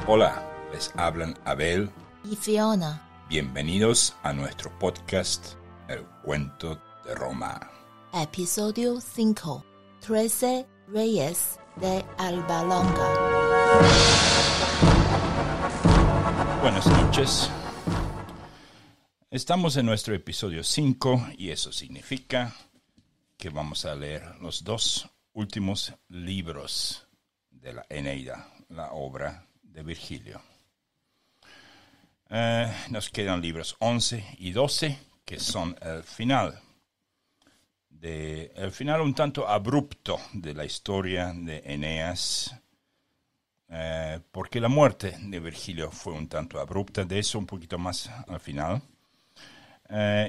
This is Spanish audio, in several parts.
Hola, les hablan Abel y Fiona. Bienvenidos a nuestro podcast El Cuento de Roma. Episodio 5. 13 Reyes de Albalonga. Buenas noches. Estamos en nuestro episodio 5 y eso significa que vamos a leer los dos últimos libros de la Eneida, la obra de Virgilio. Nos quedan libros 11 y 12, que son el final un tanto abrupto de la historia de Eneas, porque la muerte de Virgilio fue un tanto abrupta, de eso un poquito más al final.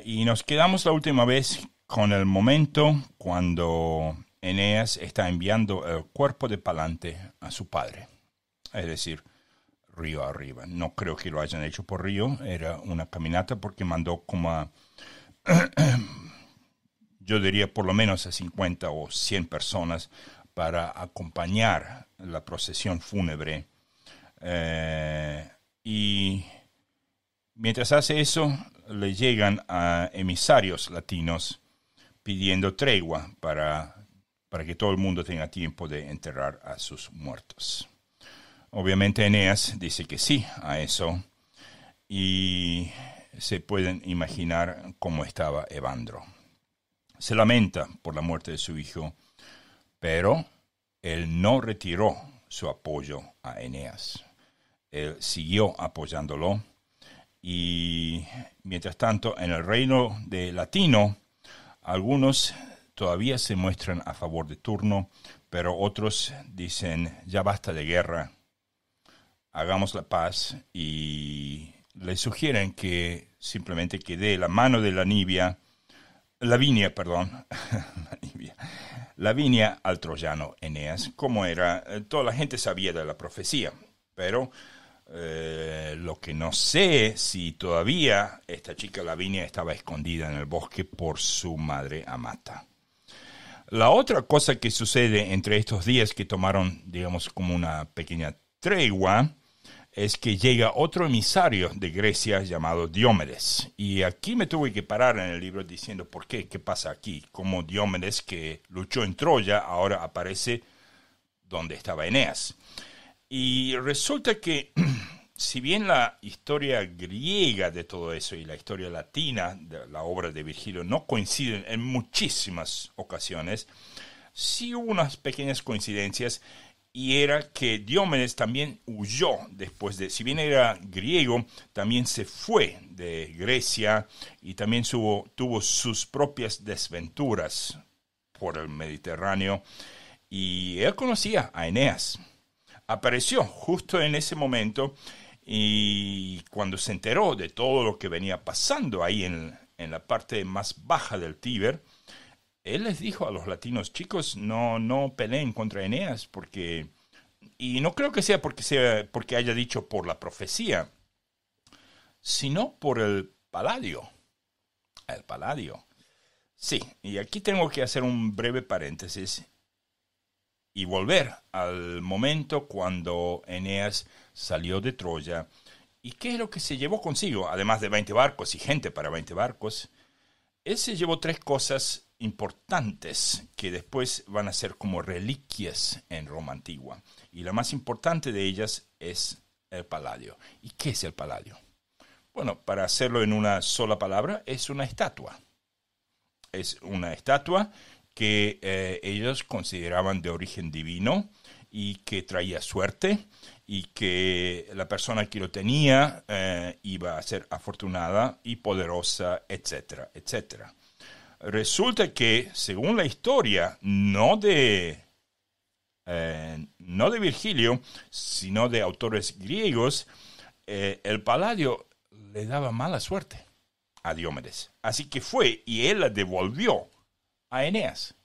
Y nos quedamos la última vez con el momento cuando Eneas está enviando el cuerpo de Palante a su padre, es decir, río arriba. No creo que lo hayan hecho por río, era una caminata porque mandó como a, yo diría por lo menos a 50 o 100 personas para acompañar la procesión fúnebre. Y mientras hace eso, le llegan a emisarios latinos pidiendo tregua para que todo el mundo tenga tiempo de enterrar a sus muertos. Obviamente Eneas dice que sí a eso y se pueden imaginar cómo estaba Evandro. Se lamenta por la muerte de su hijo, pero él no retiró su apoyo a Eneas. Él siguió apoyándolo y mientras tanto en el reino de Latino algunos todavía se muestran a favor de Turno, pero otros dicen ya basta de guerra. Hagamos la paz y le sugieren que simplemente que dé la mano de Lavinia al troyano Eneas, como era. Toda la gente sabía de la profecía, pero lo que no sé si todavía esta chica Lavinia estaba escondida en el bosque por su madre Amata. La otra cosa que sucede entre estos días que tomaron, digamos, como una pequeña tregua, es que llega otro emisario de Grecia llamado Diomedes. Y aquí me tuve que parar en el libro diciendo ¿por qué? ¿Qué pasa aquí? Como Diomedes, que luchó en Troya, ahora aparece donde estaba Eneas. Y resulta que, si bien la historia griega de todo eso y la historia latina de la obra de Virgilio no coinciden en muchísimas ocasiones, sí hubo unas pequeñas coincidencias. Y era que Diomedes también huyó después de, si bien era griego, también se fue de Grecia y también tuvo sus propias desventuras por el Mediterráneo. Y él conocía a Eneas. Apareció justo en ese momento y cuando se enteró de todo lo que venía pasando ahí en la parte más baja del Tíber, él les dijo a los latinos, chicos, no peleen contra Eneas, y no creo que sea porque haya dicho por la profecía, sino por el Paladio. El Paladio. Sí, y aquí tengo que hacer un breve paréntesis y volver al momento cuando Eneas salió de Troya. ¿Y qué es lo que se llevó consigo? Además de 20 barcos y gente para 20 barcos, él se llevó 3 cosas importantes que después van a ser como reliquias en Roma antigua. Y la más importante de ellas es el Paladio. ¿Y qué es el Paladio? Bueno, para hacerlo en una sola palabra, es una estatua. Es una estatua que ellos consideraban de origen divino y que traía suerte y que la persona que lo tenía iba a ser afortunada y poderosa, etcétera, etcétera. Resulta que, según la historia, no de Virgilio, sino de autores griegos, el Paladio le daba mala suerte a Diomedes. Así que fue y él la devolvió a Eneas.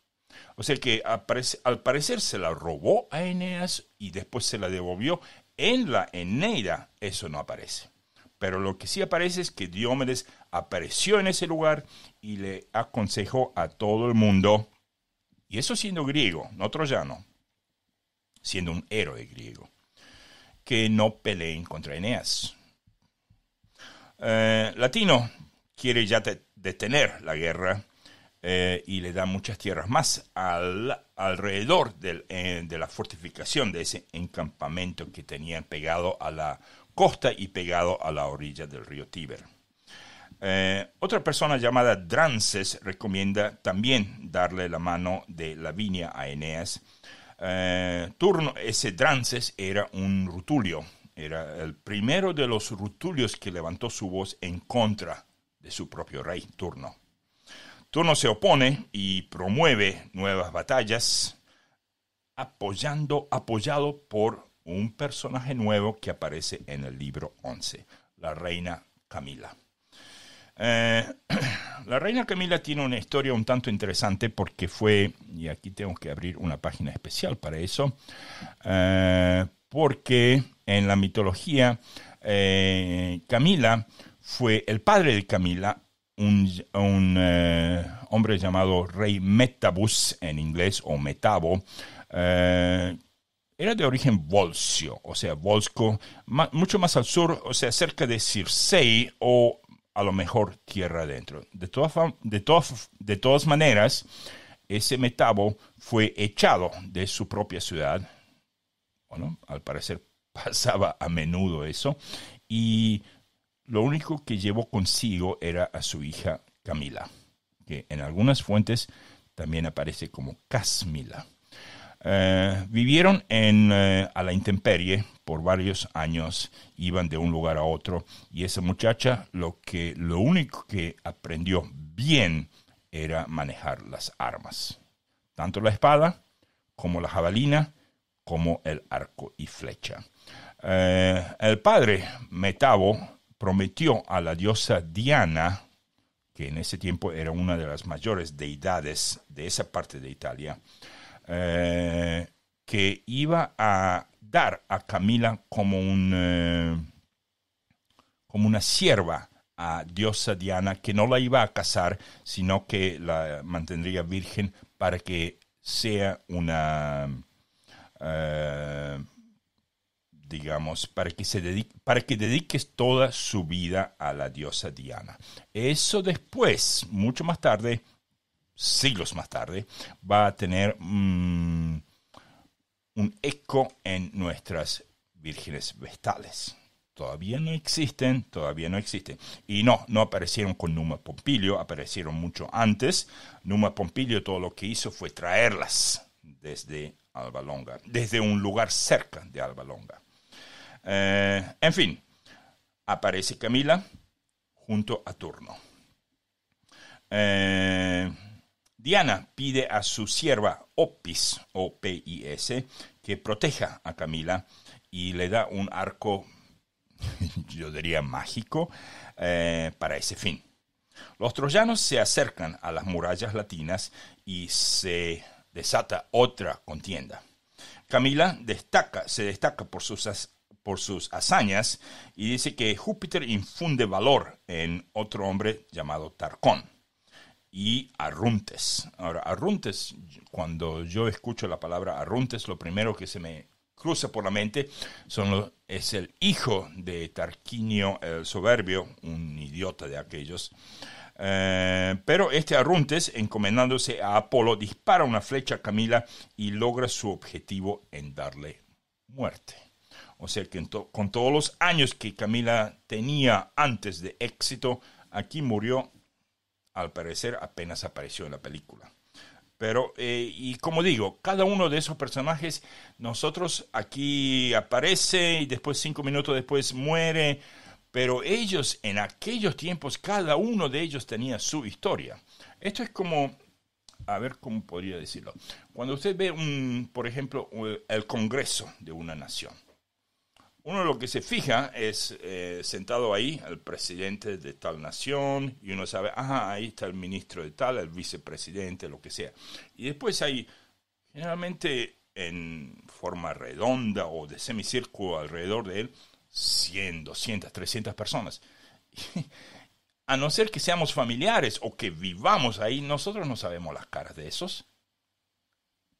O sea que al parecer se la robó a Eneas y después se la devolvió. En la Eneida eso no aparece. Pero lo que sí aparece es que Diomedes apareció en ese lugar y le aconsejó a todo el mundo, y eso siendo griego, no troyano, siendo un héroe griego. que no peleen contra Eneas. Latino quiere ya detener la guerra y le da muchas tierras más alrededor de la fortificación de ese encampamento que tenían pegado a la costa y pegado a la orilla del río Tíber. Otra persona llamada Drances recomienda también darle la mano de Lavinia a Eneas. Ese Drances era un rutulio, era el primero de los rutulios que levantó su voz en contra de su propio rey, Turno. Turno se opone y promueve nuevas batallas, apoyado por un personaje nuevo que aparece en el libro 11, la reina Camila. La reina Camila tiene una historia un tanto interesante porque fue, y aquí tengo que abrir una página especial para eso, porque en la mitología Camila fue el padre de Camila, un hombre llamado rey Metabus en inglés, o Metabo. Era de origen volscio, o sea, volsco, mucho más al sur, o sea, cerca de Circei o a lo mejor tierra adentro. De todas maneras, ese Metabo fue echado de su propia ciudad. Bueno, al parecer pasaba a menudo eso. Y lo único que llevó consigo era a su hija Camila, que en algunas fuentes también aparece como Casmila. Vivieron a la intemperie por varios años, iban de un lugar a otro, y esa muchacha lo único que aprendió bien era manejar las armas, tanto la espada como la jabalina como el arco y flecha. El padre Metabo prometió a la diosa Diana, que en ese tiempo era una de las mayores deidades de esa parte de Italia, que iba a dar a Camila como una sierva a diosa Diana, que no la iba a casar, sino que la mantendría virgen para que sea para que dediques toda su vida a la diosa Diana. Eso después, mucho más tarde, siglos más tarde, va a tener un eco en nuestras vírgenes vestales. Todavía no existen. Y no aparecieron con Numa Pompilio, aparecieron mucho antes. Numa Pompilio todo lo que hizo fue traerlas desde Alba Longa, desde un lugar cerca de Alba Longa. En fin, aparece Camila junto a Turno. Diana pide a su sierva Opis, O-P-I-S, que proteja a Camila y le da un arco, yo diría mágico, para ese fin. Los troyanos se acercan a las murallas latinas y se desata otra contienda. Camila se destaca por sus hazañas y dice que Júpiter infunde valor en otro hombre llamado Tarcón y Arruntes. Ahora, Arruntes, cuando yo escucho la palabra Arruntes, lo primero que se me cruza por la mente es el hijo de Tarquinio el Soberbio, un idiota de aquellos. Pero este Arruntes, encomendándose a Apolo, dispara una flecha a Camila y logra su objetivo en darle muerte. O sea que con todos los años que Camila tenía antes de éxito, aquí murió. Al parecer apenas apareció en la película. Pero, y como digo, cada uno de esos personajes, nosotros aquí aparece y después 5 minutos después muere. Pero ellos, en aquellos tiempos, cada uno de ellos tenía su historia. Esto es como, a ver cómo podría decirlo. Cuando usted ve, por ejemplo, el Congreso de una nación. Uno lo que se fija es sentado ahí el presidente de tal nación y uno sabe, ahí está el ministro de tal, el vicepresidente, lo que sea. Y después hay, generalmente en forma redonda o de semicírculo alrededor de él, 100, 200, 300 personas. A no ser que seamos familiares o que vivamos ahí, nosotros no sabemos las caras de esos.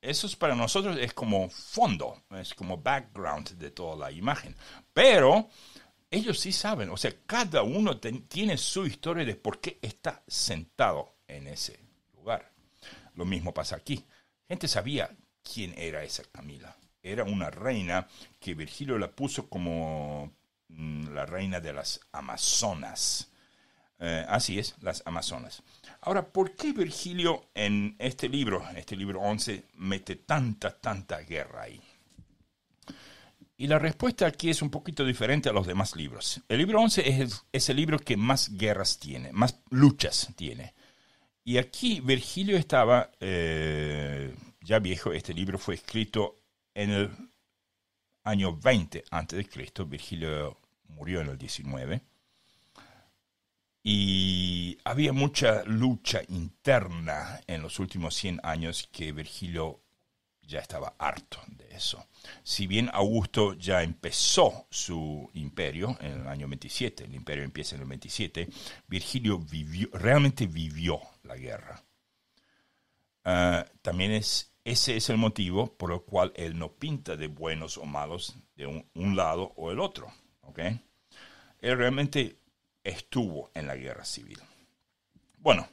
eso es para nosotros es como fondo, es como background de toda la imagen. Pero ellos sí saben, o sea, cada uno tiene su historia de por qué está sentado en ese lugar. Lo mismo pasa aquí. Gente sabía quién era esa Camila. Era una reina que Virgilio la puso como la reina de las Amazonas. Así es, las Amazonas. Ahora, ¿por qué Virgilio en este libro 11, mete tanta guerra ahí? Y la respuesta aquí es un poquito diferente a los demás libros. El libro 11 es el libro que más guerras tiene, más luchas tiene. Y aquí Virgilio estaba ya viejo. Este libro fue escrito en el año 20 a.C. Virgilio murió en el 19. Y había mucha lucha interna en los últimos 100 años que Virgilio ya estaba harto de eso. Si bien Augusto ya empezó su imperio en el año 27, el imperio empieza en el 27, Virgilio realmente vivió la guerra. También ese es el motivo por el cual él no pinta de buenos o malos de un lado o el otro. ¿Okay? Él realmente estuvo en la guerra civil. Bueno,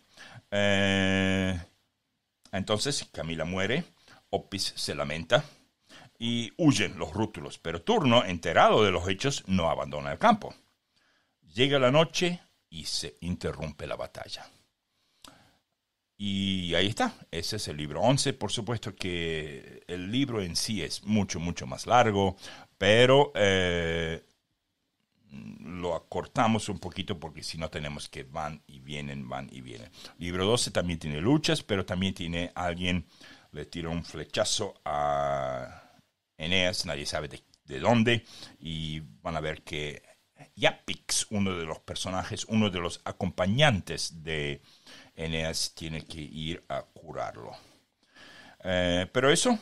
entonces Camila muere, Opis se lamenta y huyen los rútulos, pero Turno, enterado de los hechos, no abandona el campo. Llega la noche y se interrumpe la batalla. Y ahí está, ese es el libro 11. Por supuesto que el libro en sí es mucho más largo, pero lo acortamos un poquito porque si no tenemos que van y vienen. Libro 12 también tiene luchas, pero también tiene alguien le tira un flechazo a Eneas, nadie sabe de dónde, y van a ver que Iapix, uno de los personajes, uno de los acompañantes de Eneas, tiene que ir a curarlo. Pero eso,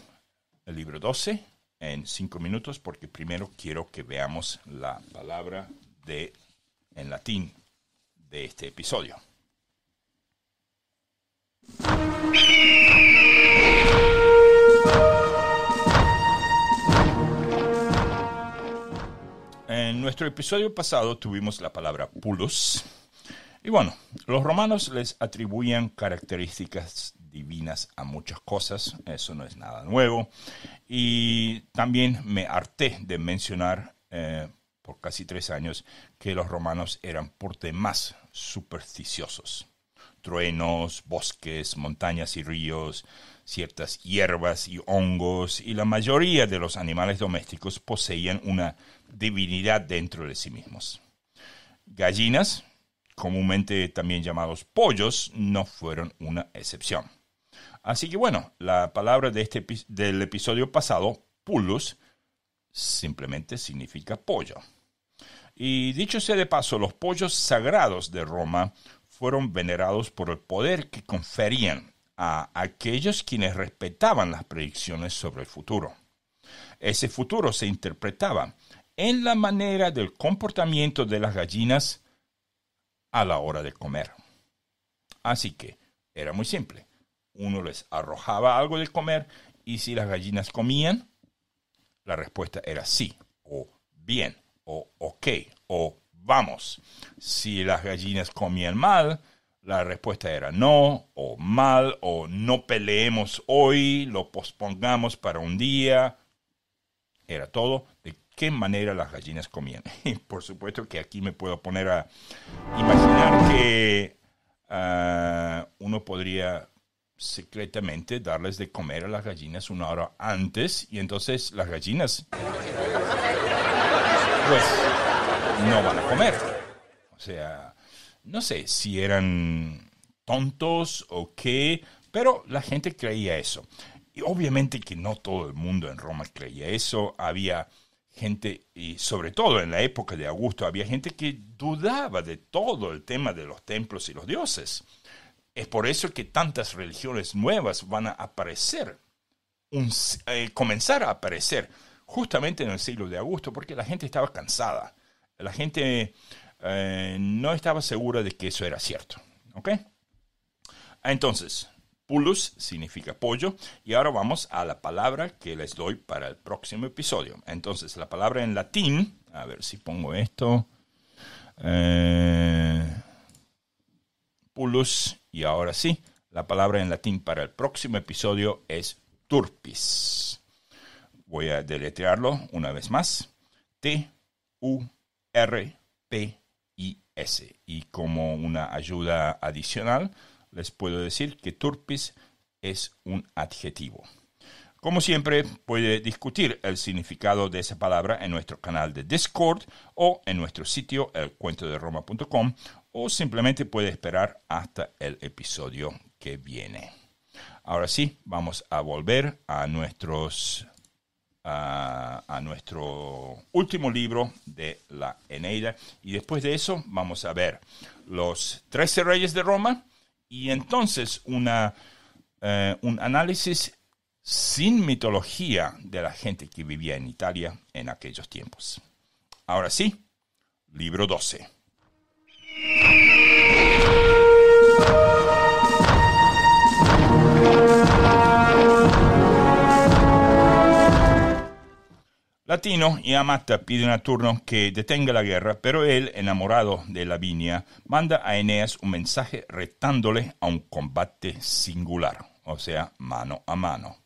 el libro 12, en 5 minutos, porque primero quiero que veamos la palabra en latín de este episodio. En nuestro episodio pasado tuvimos la palabra pulos. Y bueno, los romanos les atribuían características divinas a muchas cosas. Eso no es nada nuevo. Y también me harté de mencionar por casi 3 años que los romanos eran por demás supersticiosos. Truenos, bosques, montañas y ríos, ciertas hierbas y hongos, y la mayoría de los animales domésticos poseían una divinidad dentro de sí mismos. Gallinas, comúnmente también llamados pollos, no fueron una excepción. Así que bueno, la palabra del episodio pasado, pullus, simplemente significa pollo. Y dicho sea de paso, los pollos sagrados de Roma fueron venerados por el poder que conferían a aquellos quienes respetaban las predicciones sobre el futuro. Ese futuro se interpretaba en la manera del comportamiento de las gallinas a la hora de comer. Así que era muy simple. Uno les arrojaba algo de comer y si las gallinas comían, la respuesta era sí, o bien, o ok, o vamos. Si las gallinas comían mal, la respuesta era no, o mal, o no peleemos hoy, lo pospongamos para un día. Era todo de qué manera las gallinas comían. Y por supuesto que aquí me puedo poner a imaginar que uno podría secretamente darles de comer a las gallinas 1 hora antes y entonces las gallinas pues no van a comer. O sea, no sé si eran tontos o qué, pero la gente creía eso. Y obviamente que no todo el mundo en Roma creía eso. Había gente, y sobre todo en la época de Augusto, había gente que dudaba de todo el tema de los templos y los dioses. Es por eso que tantas religiones nuevas van a aparecer, comenzar a aparecer justamente en el siglo de Augusto, porque la gente estaba cansada. La gente no estaba segura de que eso era cierto. ¿Ok? Entonces, Pullus significa pollo. Y ahora vamos a la palabra que les doy para el próximo episodio. Entonces, la palabra en latín, a ver si pongo esto. Pullus. Y ahora sí, la palabra en latín para el próximo episodio es turpis. Voy a deletrearlo una vez más. T-U-R-P-I-S. Y como una ayuda adicional, les puedo decir que turpis es un adjetivo. Como siempre, puede discutir el significado de esa palabra en nuestro canal de Discord o en nuestro sitio elcuentoderoma.com, o simplemente puede esperar hasta el episodio que viene. Ahora sí, vamos a volver a nuestro último libro de la Eneida, y después de eso vamos a ver los 13 reyes de Roma y entonces un análisis sin mitología de la gente que vivía en Italia en aquellos tiempos. Ahora sí, libro 12. Latino y Amata piden a Turno que detenga la guerra, pero él, enamorado de Lavinia, manda a Eneas un mensaje retándole a un combate singular, o sea, mano a mano.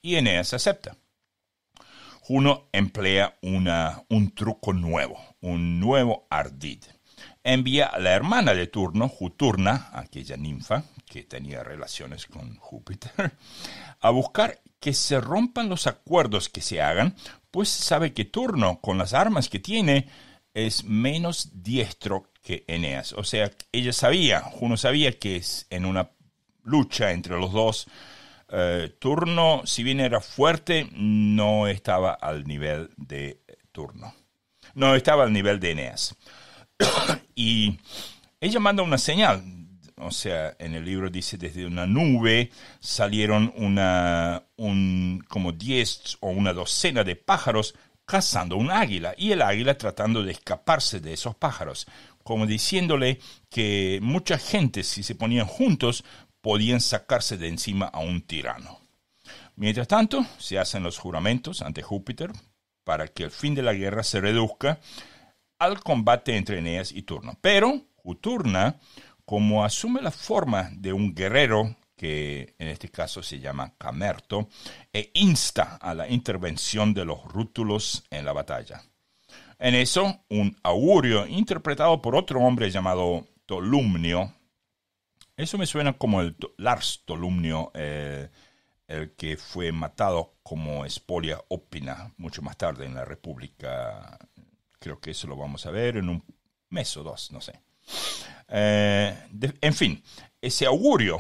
Y Eneas acepta. Juno emplea un truco nuevo, un nuevo ardid. Envía a la hermana de Turno, Juturna, aquella ninfa que tenía relaciones con Júpiter, a buscar que se rompan los acuerdos que se hagan, pues sabe que Turno, con las armas que tiene, es menos diestro que Eneas. O sea, Juno sabía que en una lucha entre los dos, Turno, si bien era fuerte, no estaba al nivel de Turno. No estaba al nivel de Eneas. Y ella manda una señal. O sea, en el libro dice, desde una nube salieron como 10 o una docena de pájaros cazando un águila, y el águila tratando de escaparse de esos pájaros, como diciéndole que mucha gente, si se ponían juntos, podían sacarse de encima a un tirano. Mientras tanto, se hacen los juramentos ante Júpiter para que el fin de la guerra se reduzca al combate entre Eneas y Turno. Pero Juturna, como asume la forma de un guerrero, que en este caso se llama Camerto, e insta a la intervención de los rútulos en la batalla. En eso, un augurio interpretado por otro hombre llamado Tolumnio, eso me suena como el Lars Tolumnio, el que fue matado como Spolia Opina mucho más tarde en la República. Creo que eso lo vamos a ver en un mes o dos, no sé. En fin, ese augurio,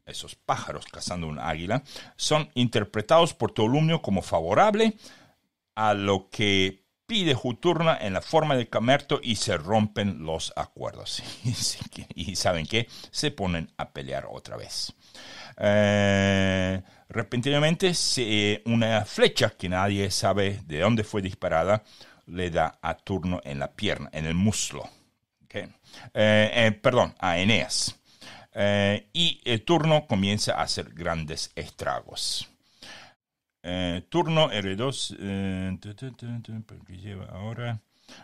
esos pájaros cazando un águila, son interpretados por Tolumnio como favorable a lo que pide Juturna en la forma de Camerto, y se rompen los acuerdos. Y ¿saben qué? Se ponen a pelear otra vez. Repentinamente, una flecha que nadie sabe de dónde fue disparada le da a Turno en la pierna, en el muslo. Okay. A Eneas. Y el Turno comienza a hacer grandes estragos. Turno R2, ¿qué lleva ahora?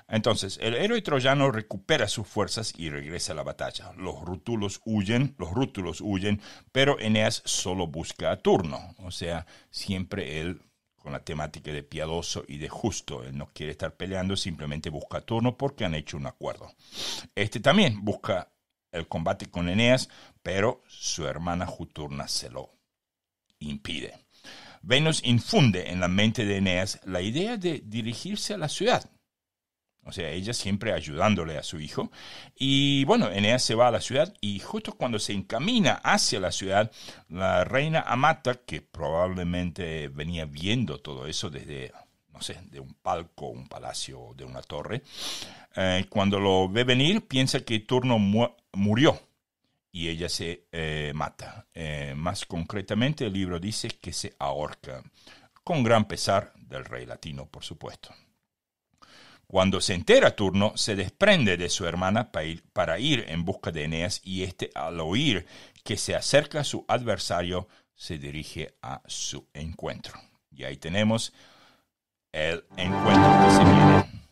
Entonces, el héroe troyano recupera sus fuerzas y regresa a la batalla. Los rútulos huyen, pero Eneas solo busca a Turno. O sea, siempre él, con la temática de piadoso y de justo, él no quiere estar peleando, simplemente busca a Turno porque han hecho un acuerdo. Este también busca el combate con Eneas, pero su hermana Juturna se lo impide. Venus infunde en la mente de Eneas la idea de dirigirse a la ciudad. O sea, ella siempre ayudándole a su hijo. Y bueno, Eneas se va a la ciudad, y justo cuando se encamina hacia la ciudad, la reina Amata, que probablemente venía viendo todo eso desde, no sé, de un palco, un palacio, de una torre, cuando lo ve venir, piensa que Turno murió. Y ella se mata. Más concretamente, el libro dice que se ahorca, con gran pesar del rey latino, por supuesto. Cuando se entera Turno, se desprende de su hermana para ir en busca de Eneas y al oír que se acerca a su adversario, se dirige a su encuentro. Y ahí tenemos el encuentro que se viene.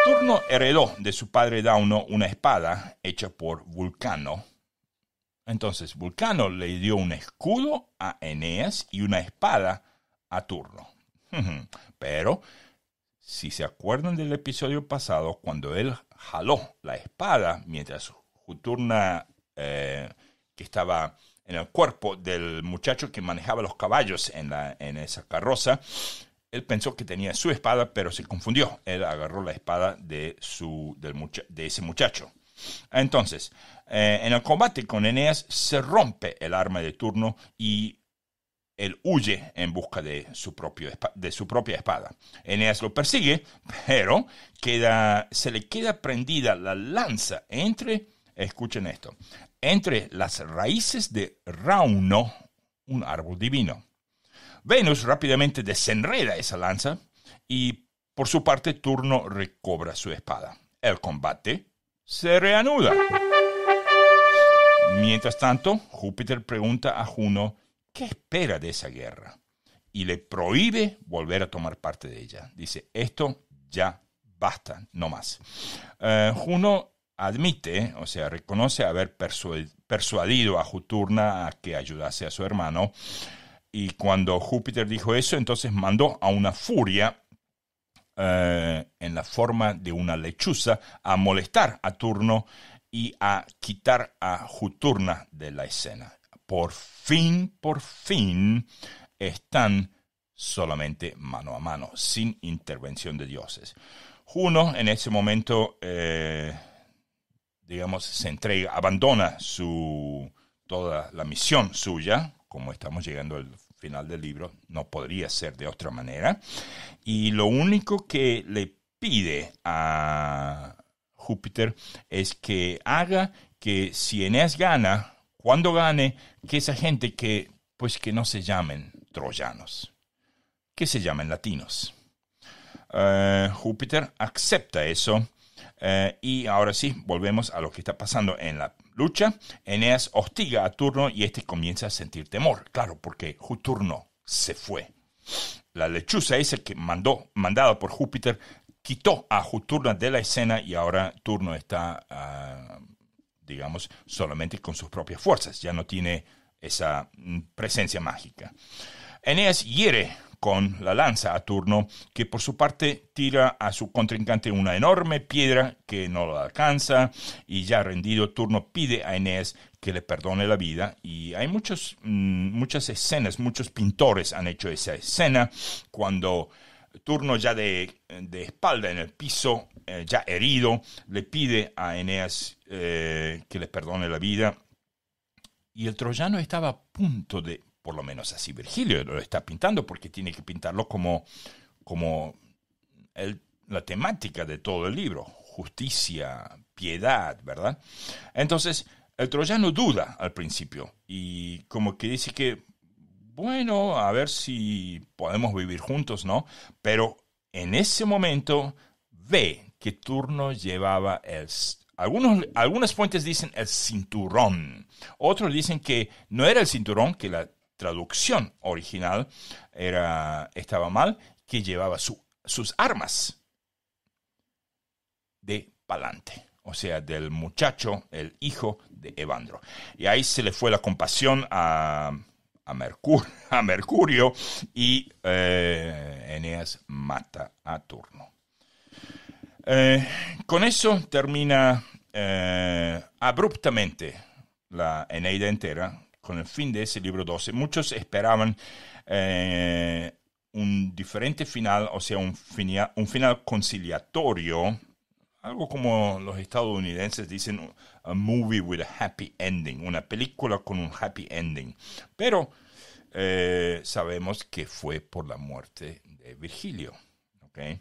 Turno heredó de su padre Dauno una espada hecha por Vulcano. Entonces, Vulcano le dio un escudo a Eneas y una espada a Turno. Pero, si se acuerdan del episodio pasado, cuando él jaló la espada mientras Juturna, que estaba en el cuerpo del muchacho que manejaba los caballos en esa carroza, él pensó que tenía su espada, pero se confundió. Él agarró la espada de ese muchacho. Entonces, en el combate con Eneas se rompe el arma de Turno y él huye en busca de su propia espada. Eneas lo persigue, pero se le queda prendida la lanza escuchen esto, entre las raíces de Rauno, un árbol divino. Venus rápidamente desenreda esa lanza y, por su parte, Turno recobra su espada. El combate se reanuda. Mientras tanto, Júpiter pregunta a Juno qué espera de esa guerra y le prohíbe volver a tomar parte de ella. Dice, esto ya basta, no más. Juno admite, o sea, reconoce haber persuadido a Juturna a que ayudase a su hermano. Y cuando Júpiter dijo eso, entonces mandó a una furia en la forma de una lechuza a molestar a Turno y a quitar a Juturna de la escena. Por fin, están solamente mano a mano, sin intervención de dioses. Juno en ese momento, se entrega, abandona toda la misión suya. Como estamos llegando al final del libro, no podría ser de otra manera. Y lo único que le pide a Júpiter es que haga que si Eneas gana, cuando gane, que esa gente que no se llamen troyanos, que se llamen latinos. Júpiter acepta eso. Y ahora sí, volvemos a lo que está pasando en la lucha. Eneas hostiga a Turno y este comienza a sentir temor. Claro, porque Juturno se fue. La lechuza esa mandada por Júpiter, quitó a Juturna de la escena y ahora Turno está, solamente con sus propias fuerzas. Ya no tiene esa presencia mágica. Eneas hiere con la lanza a Turno, que por su parte tira a su contrincante una enorme piedra que no lo alcanza, y ya rendido, Turno pide a Eneas que le perdone la vida. Y hay muchas escenas, muchos pintores han hecho esa escena, cuando Turno ya de espalda en el piso, ya herido, le pide a Eneas que le perdone la vida, y el troyano estaba a punto de, por lo menos así Virgilio lo está pintando, porque tiene que pintarlo como la temática de todo el libro, justicia, piedad, ¿verdad? Entonces, el troyano duda al principio, y como que dice que, bueno, a ver si podemos vivir juntos, ¿no? Pero en ese momento ve que Turno llevaba algunas fuentes dicen el cinturón, otros dicen que no era el cinturón, que la traducción original estaba mal, que llevaba sus armas de palante, o sea, del muchacho, el hijo de Evandro. Y ahí se le fue la compasión a Mercurio y Eneas mata a Turno. Con eso termina abruptamente la Eneida entera, con el fin de ese libro 12. Muchos esperaban un diferente final, o sea, un final conciliatorio, algo como los estadounidenses dicen, a movie with a happy ending, una película con un happy ending. Pero sabemos que fue por la muerte de Virgilio. ¿Okay?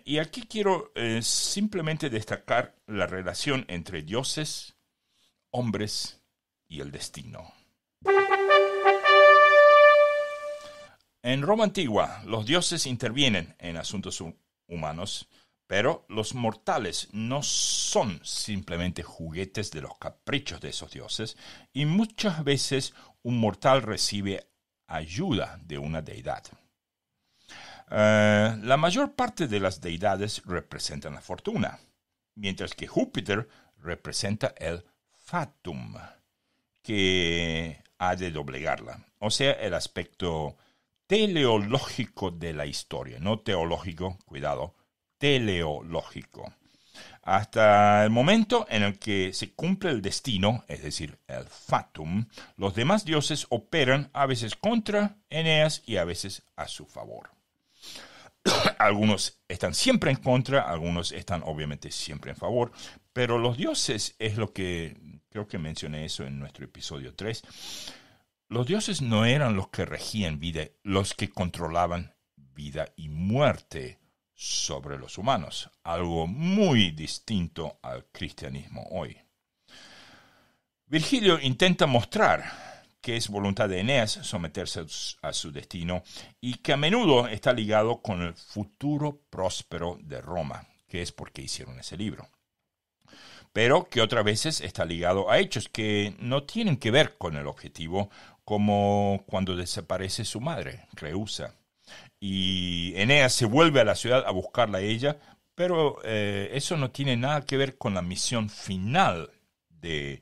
Y aquí quiero simplemente destacar la relación entre dioses, hombres y el destino. En Roma antigua, los dioses intervienen en asuntos humanos, pero los mortales no son simplemente juguetes de los caprichos de esos dioses, y muchas veces un mortal recibe ayuda de una deidad. La mayor parte de las deidades representan la fortuna, mientras que Júpiter representa el fatum, que ha de doblegarla, o sea, el aspecto teleológico de la historia, no teológico, cuidado, teleológico. Hasta el momento en el que se cumple el destino, es decir, el fatum, los demás dioses operan a veces contra Eneas y a veces a su favor. Algunos están siempre en contra, algunos están obviamente siempre en favor, pero los dioses es lo que, creo que mencioné eso en nuestro episodio 3, los dioses no eran los que regían vida, los que controlaban vida y muerte sobre los humanos, algo muy distinto al cristianismo hoy. Virgilio intenta mostrar que es voluntad de Eneas someterse a su destino y que a menudo está ligado con el futuro próspero de Roma, que es porque hicieron ese libro. Pero que otras veces está ligado a hechos que no tienen que ver con el objetivo, como cuando desaparece su madre, Creusa. Y Eneas se vuelve a la ciudad a buscarla a ella, pero eso no tiene nada que ver con la misión final de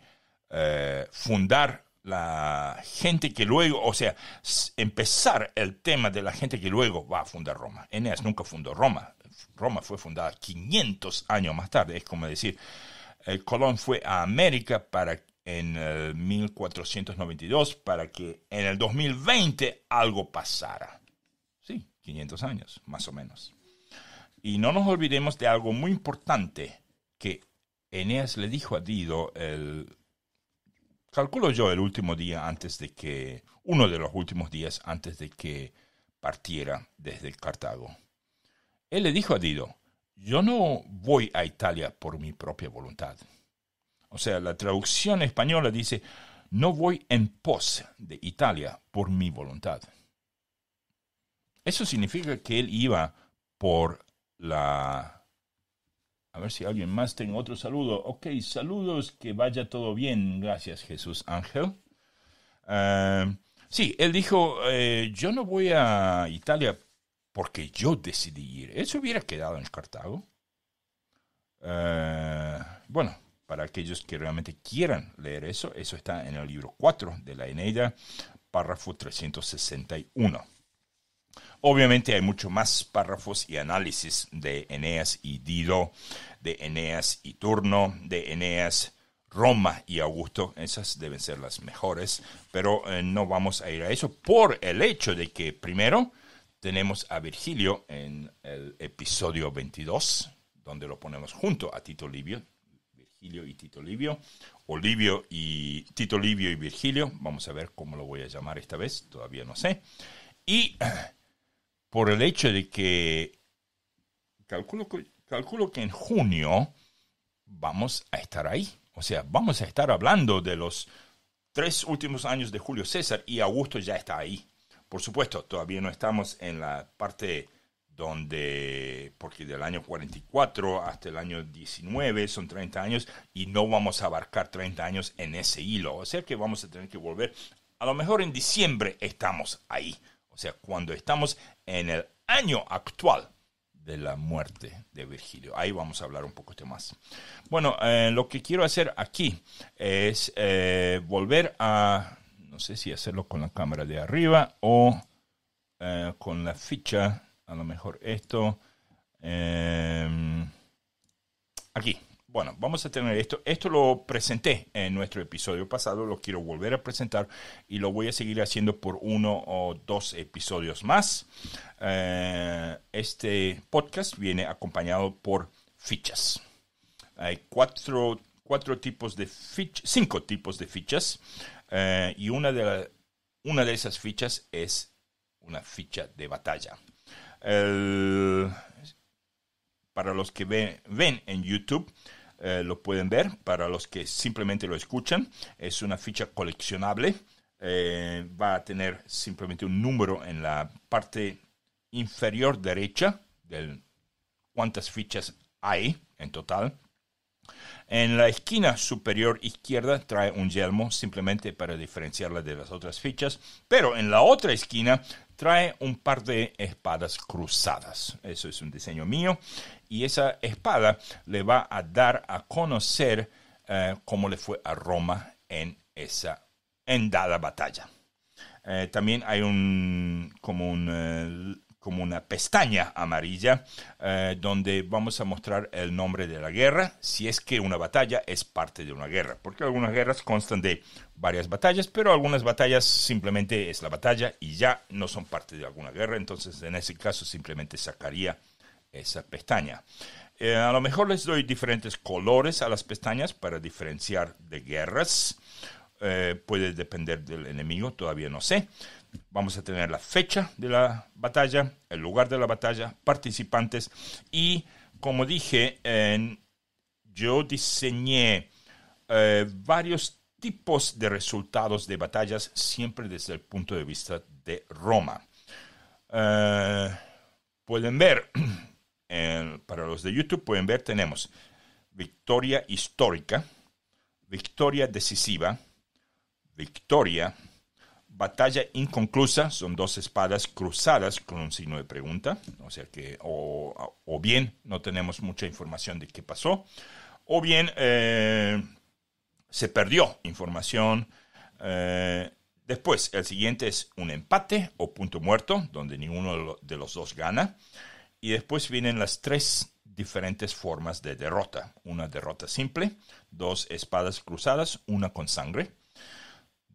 fundar la gente que luego, o sea, empezar el tema de la gente que luego va a fundar Roma. Eneas nunca fundó Roma. Roma fue fundada 500 años más tarde. Es como decir, Colón fue a América en el 1492 para que en el 2020 algo pasara. Sí, 500 años, más o menos. Y no nos olvidemos de algo muy importante que Eneas le dijo a Dido calculo yo el último día uno de los últimos días antes de que partiera desde Cartago. Él le dijo a Dido, yo no voy a Italia por mi propia voluntad. O sea, la traducción española dice, no voy en pos de Italia por mi voluntad. Eso significa que él iba por la... A ver si alguien más tiene otro saludo. Ok, saludos, que vaya todo bien. Gracias, Jesús Ángel. Sí, él dijo, yo no voy a Italia porque yo decidí ir. Él se hubiera quedado en Cartago. Bueno, para aquellos que realmente quieran leer eso está en el libro 4 de la Eneida, párrafo 361. Obviamente hay mucho más párrafos y análisis de Eneas y Dido, de Eneas y Turno, de Eneas, Roma y Augusto. Esas deben ser las mejores, pero no vamos a ir a eso por el hecho de que primero tenemos a Virgilio en el episodio 22, donde lo ponemos junto a Tito Livio, Virgilio y Tito Livio, o Tito Livio y Virgilio. Vamos a ver cómo lo voy a llamar esta vez, todavía no sé. Y por el hecho de que calculo que en junio vamos a estar ahí. O sea, vamos a estar hablando de los 3 últimos años de Julio César y Augusto ya está ahí. Por supuesto, todavía no estamos en la parte porque del año 44 hasta el año 19 son 30 años y no vamos a abarcar 30 años en ese hilo. O sea que vamos a tener que volver. A lo mejor en diciembre estamos ahí. O sea, cuando estamos en el año actual de la muerte de Virgilio. Ahí vamos a hablar un poco más. Bueno, lo que quiero hacer aquí es volver a... No sé si hacerlo con la cámara de arriba o con la ficha. A lo mejor esto. Aquí. Bueno, vamos a tener esto. Esto lo presenté en nuestro episodio pasado. Lo quiero volver a presentar y lo voy a seguir haciendo por 1 o 2 episodios más. Este podcast viene acompañado por fichas. Hay 5 tipos de fichas. Y una de esas fichas es una ficha de batalla. Para los que ven en YouTube, lo pueden ver. Para los que simplemente lo escuchan, es una ficha coleccionable va a tener simplemente un número en la parte inferior derecha de cuántas fichas hay en total. En la esquina superior izquierda trae un yelmo simplemente para diferenciarla de las otras fichas, pero en la otra esquina trae un par de espadas cruzadas. Eso es un diseño mío y esa espada le va a dar a conocer cómo le fue a Roma en dada batalla. También hay como una pestaña amarilla donde vamos a mostrar el nombre de la guerra, si es que una batalla es parte de una guerra, porque algunas guerras constan de varias batallas, pero algunas batallas simplemente es la batalla y ya no son parte de alguna guerra, entonces en ese caso simplemente sacaría esa pestaña. A lo mejor les doy diferentes colores a las pestañas para diferenciar de guerras. Puede depender del enemigo, todavía no sé. Vamos a tener la fecha de la batalla, el lugar de la batalla, participantes y, como dije, yo diseñé varios tipos de resultados de batallas siempre desde el punto de vista de Roma. Pueden ver, para los de YouTube pueden ver, tenemos victoria histórica, victoria decisiva, victoria, batalla inconclusa, son dos espadas cruzadas con un signo de pregunta, o sea que o bien no tenemos mucha información de qué pasó, o bien se perdió información. Después, el siguiente es un empate o punto muerto, donde ninguno de los dos gana, y después vienen las tres diferentes formas de derrota. Una derrota simple, dos espadas cruzadas, una con sangre.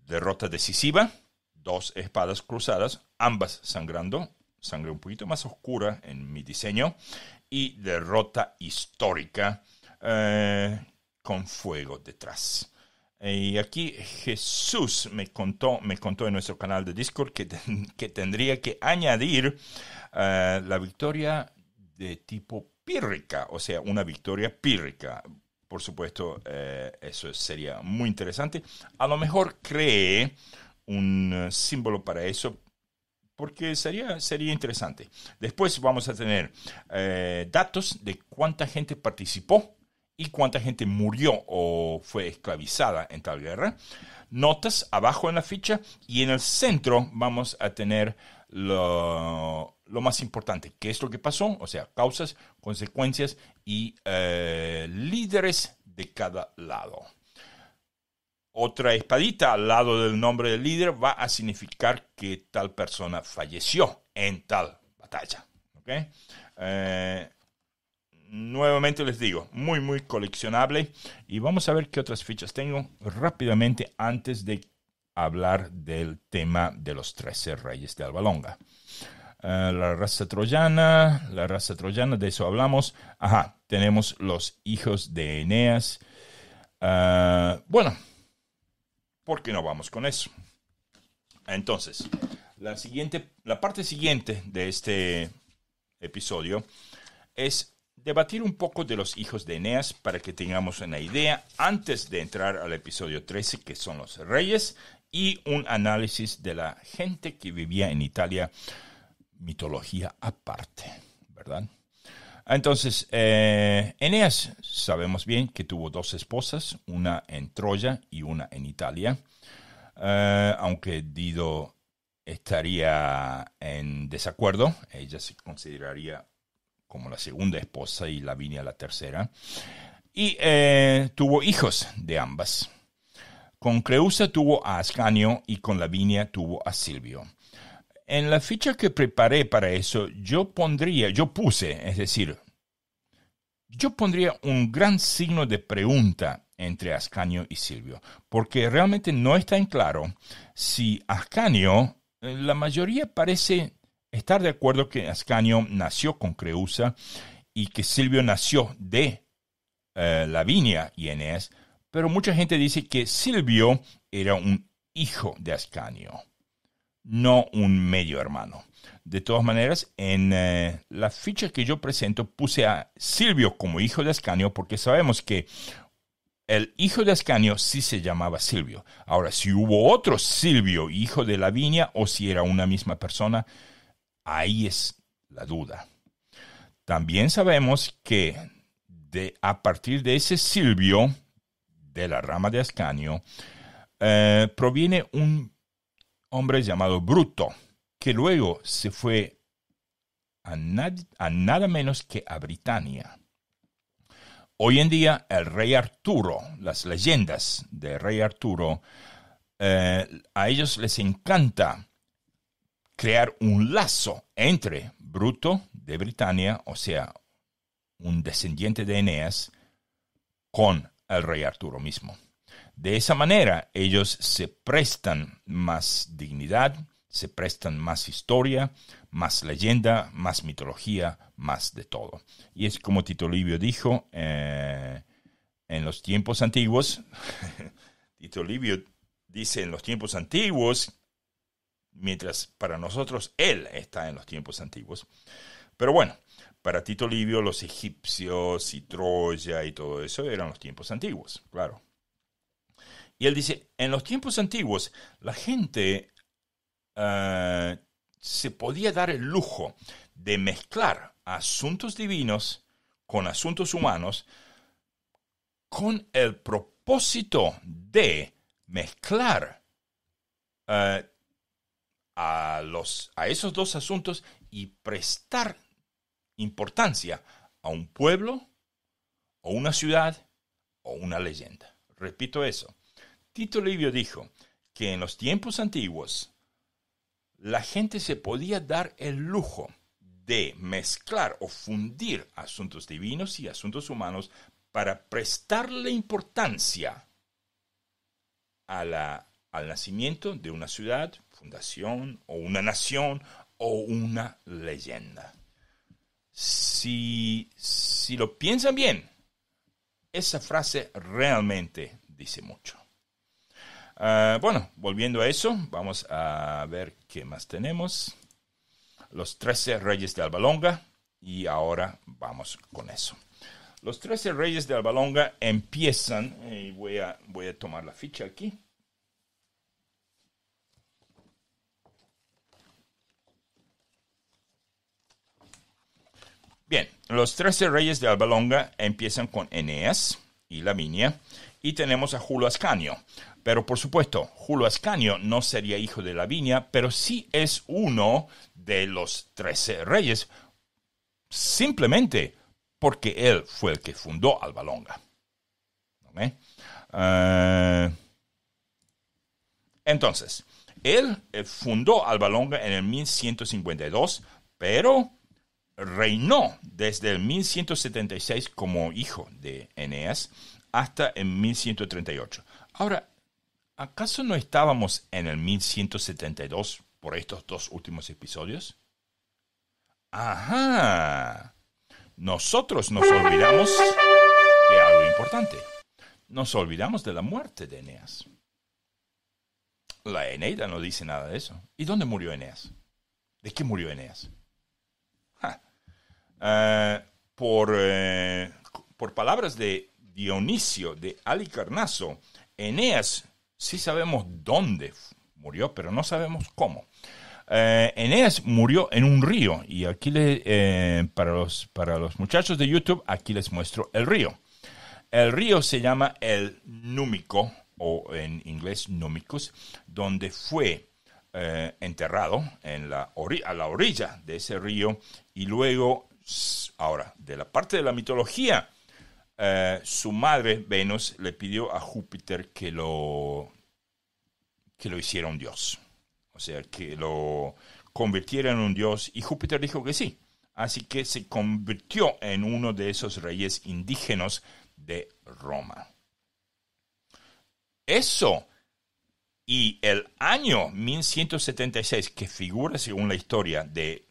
Derrota decisiva, dos espadas cruzadas, ambas sangrando, sangre un poquito más oscura en mi diseño, y derrota histórica con fuego detrás. Y aquí Jesús me contó en nuestro canal de Discord que tendría que añadir la victoria de tipo pírrica, o sea, una victoria pírrica. Por supuesto, eso sería muy interesante. A lo mejor cree un símbolo para eso, porque sería interesante. Después vamos a tener datos de cuánta gente participó y cuánta gente murió o fue esclavizada en tal guerra. Notas abajo en la ficha y en el centro vamos a tener lo más importante, qué es lo que pasó, o sea, causas, consecuencias y líderes de cada lado. Otra espadita al lado del nombre del líder va a significar que tal persona falleció en tal batalla. ¿Okay? Nuevamente les digo, muy muy coleccionable y vamos a ver qué otras fichas tengo rápidamente antes de hablar del tema de los 13 reyes de Alba Longa. La raza troyana, de eso hablamos. Ajá, tenemos los hijos de Eneas. Bueno, ¿por qué no vamos con eso? Entonces, la parte siguiente de este episodio es debatir un poco de los hijos de Eneas para que tengamos una idea antes de entrar al episodio 13, que son los reyes, y un análisis de la gente que vivía en Italia, mitología aparte, ¿verdad? Entonces, Eneas sabemos bien que tuvo dos esposas, una en Troya y una en Italia, aunque Dido estaría en desacuerdo, ella se consideraría como la segunda esposa y Lavinia la tercera, y tuvo hijos de ambas. Con Creusa tuvo a Ascanio y con Lavinia tuvo a Silvio. En la ficha que preparé para eso, yo pondría un gran signo de pregunta entre Ascanio y Silvio, porque realmente no está en claro si Ascanio, la mayoría parece estar de acuerdo que Ascanio nació con Creusa y que Silvio nació de Lavinia y Eneas, pero mucha gente dice que Silvio era un hijo de Ascanio, no un medio hermano. De todas maneras, en la ficha que yo presento puse a Silvio como hijo de Ascanio porque sabemos que el hijo de Ascanio sí se llamaba Silvio. Ahora, si hubo otro Silvio, hijo de Lavinia, o si era una misma persona, ahí es la duda. También sabemos que a partir de ese Silvio, de la rama de Ascanio, proviene un hombre llamado Bruto, que luego se fue a nada menos que a Britania. Hoy en día, el rey Arturo, las leyendas del rey Arturo, a ellos les encanta crear un lazo entre Bruto de Britania, o sea, un descendiente de Eneas, con el rey Arturo mismo. De esa manera, ellos se prestan más dignidad, se prestan más historia, más leyenda, más mitología, más de todo. Y es como Tito Livio dijo en los tiempos antiguos. Tito Livio dice en los tiempos antiguos, mientras para nosotros él está en los tiempos antiguos. Pero bueno, para Tito Livio los egipcios y Troya y todo eso eran los tiempos antiguos, claro. Y él dice, en los tiempos antiguos la gente se podía dar el lujo de mezclar asuntos divinos con asuntos humanos con el propósito de mezclar a esos dos asuntos y prestar importancia a un pueblo o una ciudad o una leyenda. Repito eso. Tito Livio dijo que en los tiempos antiguos la gente se podía dar el lujo de mezclar o fundir asuntos divinos y asuntos humanos para prestarle importancia al nacimiento de una ciudad, fundación, o una nación, o una leyenda. Si lo piensan bien, esa frase realmente dice mucho. Bueno, volviendo a eso, vamos a ver qué más tenemos. Los 13 reyes de Alba Longa, y ahora vamos con eso. Los 13 reyes de Alba Longa empiezan, y voy a tomar la ficha aquí. Bien, los 13 reyes de Alba Longa empiezan con Eneas y Lavinia, y tenemos a Julio Ascanio. Pero por supuesto, Julio Ascanio no sería hijo de Lavinia, pero sí es uno de los 13 reyes, simplemente porque él fue el que fundó Alba Longa. ¿Okay? Entonces, él fundó Alba Longa en el 1152, pero reinó desde el 1176 como hijo de Eneas hasta el 1138. Ahora, ¿acaso no estábamos en el 1172 por estos dos últimos episodios? Ajá. Nosotros nos olvidamos de algo importante. Nos olvidamos de la muerte de Eneas. La Eneida no dice nada de eso. ¿Y dónde murió Eneas? ¿De qué murió Eneas? Por palabras de Dionisio de Halicarnaso, Eneas sí sabemos dónde murió, pero no sabemos cómo. Eneas murió en un río, y aquí para los muchachos de YouTube, aquí les muestro el río. El río se llama el Númico, o en inglés Numicus, donde fue enterrado a la orilla de ese río, y luego, ahora, de la parte de la mitología, su madre, Venus, le pidió a Júpiter que lo hiciera un dios. O sea, que lo convirtiera en un dios, y Júpiter dijo que sí. Así que se convirtió en uno de esos reyes indígenas de Roma. Eso y el año 1176, que figura según la historia del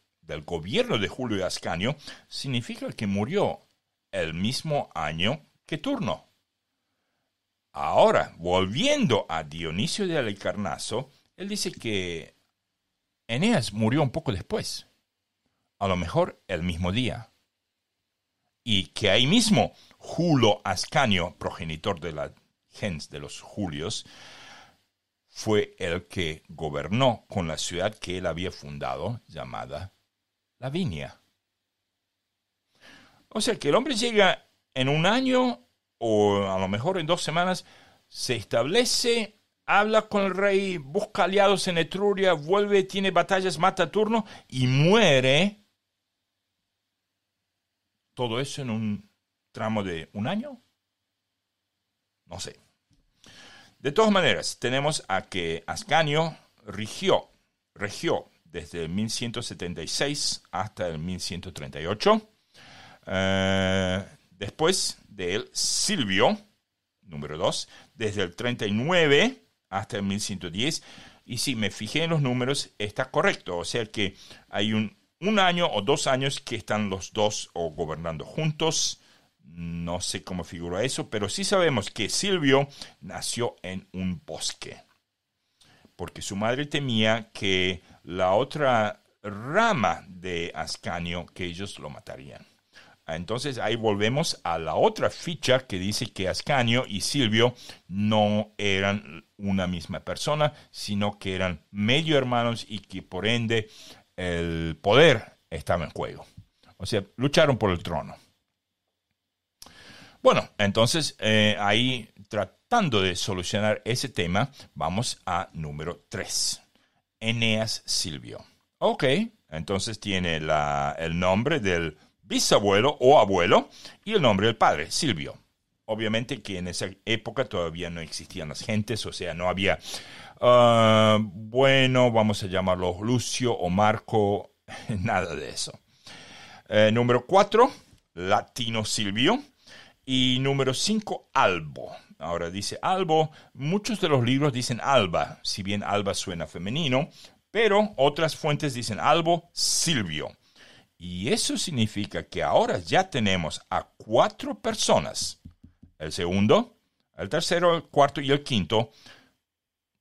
gobierno de Julio Ascanio, significa que murió el mismo año que Turno. Ahora, volviendo a Dionisio de Halicarnaso, él dice que Eneas murió un poco después, a lo mejor el mismo día. y que ahí mismo Julio Ascanio, progenitor de la gens de los Julios, fue el que gobernó con la ciudad que él había fundado, llamada Lavinia. O sea que el hombre llega en un año, o a lo mejor en 2 semanas, se establece, habla con el rey, busca aliados en Etruria, vuelve, tiene batallas, mata a turno y muere. ¿Todo eso en un tramo de un año? No sé. De todas maneras, tenemos a que Ascanio regió desde el 1176 hasta el 1138. Después de él, Silvio, número 2, desde el 39 hasta el 1110. Y si me fijé en los números, está correcto. O sea que hay un año o 2 años que están los dos o gobernando juntos. No sé cómo figura eso, pero sí sabemos que Silvio nació en un bosque, porque su madre temía que la otra rama de Ascanio, que ellos lo matarían. Entonces ahí volvemos a la otra ficha que dice que Ascanio y Silvio no eran una misma persona, sino que eran medio hermanos y que por ende el poder estaba en juego. O sea, lucharon por el trono. Bueno, entonces ahí tratando de solucionar ese tema, vamos a número 3. Eneas Silvio. Ok, entonces tiene el nombre del bisabuelo o abuelo y el nombre del padre, Silvio. Obviamente que en esa época todavía no existían las gentes, o sea, no había, vamos a llamarlo Lucio o Marco, nada de eso. Número 4, Latino Silvio. Y número 5, Albo. Ahora dice Albo, muchos de los libros dicen Alba, si bien Alba suena femenino, pero otras fuentes dicen Albo Silvio. Y eso significa que ahora ya tenemos a 4 personas, el segundo, el tercero, el cuarto y el quinto,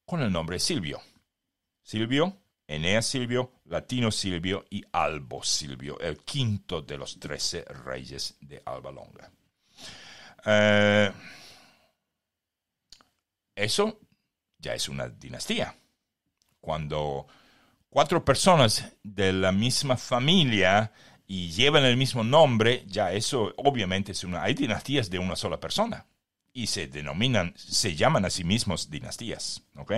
con el nombre Silvio. Silvio, Eneas Silvio, Latino Silvio y Albo Silvio, el quinto de los 13 reyes de Alba Longa. Eso ya es una dinastía. Cuando 4 personas de la misma familia y llevan el mismo nombre, ya eso obviamente es hay dinastías de una sola persona y se llaman a sí mismos dinastías, ¿ok?